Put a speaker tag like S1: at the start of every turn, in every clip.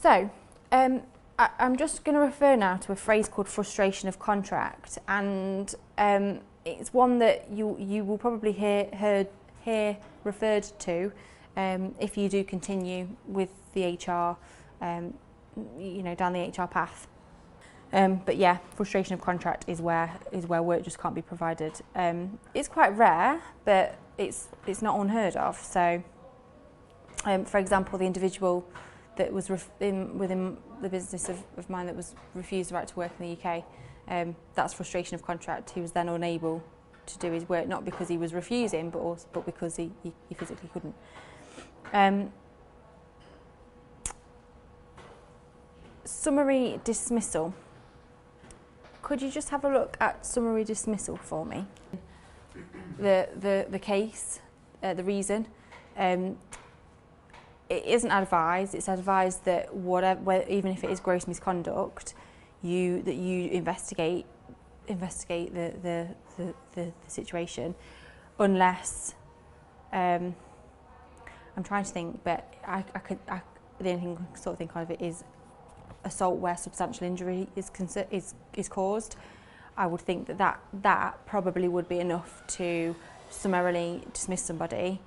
S1: So, I'm just going to refer now to a phrase called frustration of contract, and it's one that you will probably hear referred to if you do continue with the HR, down the HR path. But yeah, frustration of contract is where work just can't be provided. It's quite rare, but it's not unheard of. So, for example, the individual that was within the business of mine that was refused the right to work in the UK, that's frustration of contract. He was then unable to do his work, not because he was refusing, but because he physically couldn't. Summary dismissal. Could you just have a look at summary dismissal for me? The case, the reason. It isn't advised. It's advised that even if it is gross misconduct, you investigate the situation, unless I'm trying to think, but the only thing I can sort of think of it is assault where substantial injury is caused. I would think that probably would be enough to summarily dismiss somebody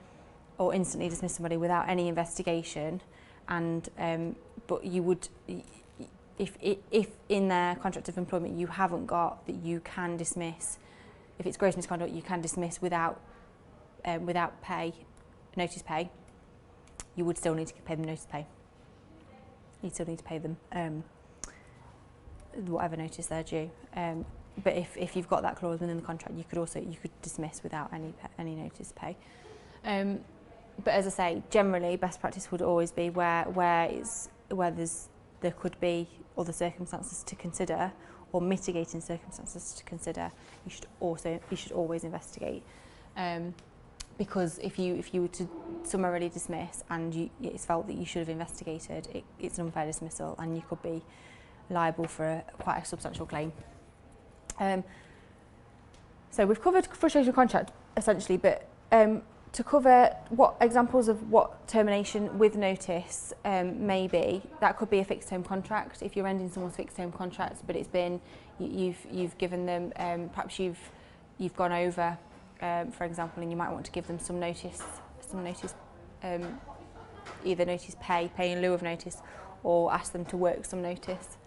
S1: or instantly dismiss somebody without any investigation. And but you would, if in their contract of employment you haven't got that you can dismiss, if it's gross misconduct, you can dismiss without notice pay. You would still need to pay them notice pay. You still need to pay them whatever notice they're due. But if you've got that clause within the contract, you could dismiss without any notice pay. But as I say, generally best practice would always be where there could be other circumstances to consider or mitigating circumstances to consider. You should always investigate. Because if you were to summarily dismiss and it's felt that you should have investigated, it's an unfair dismissal and you could be liable for quite a substantial claim. So we've covered frustration of contract essentially, but to cover what examples of what termination with notice may be, that could be a fixed term contract. If you're ending someone's fixed term contract, but it's been you've given them perhaps you've gone over. For example, and you might want to give them some notice, either notice pay in lieu of notice, or ask them to work some notice,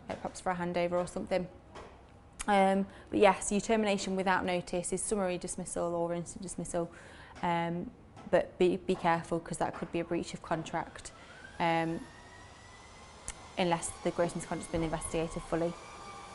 S1: perhaps for a handover or something. But yes, your termination without notice is summary dismissal or instant dismissal, but be careful because that could be a breach of contract unless the gross misconduct has been investigated fully.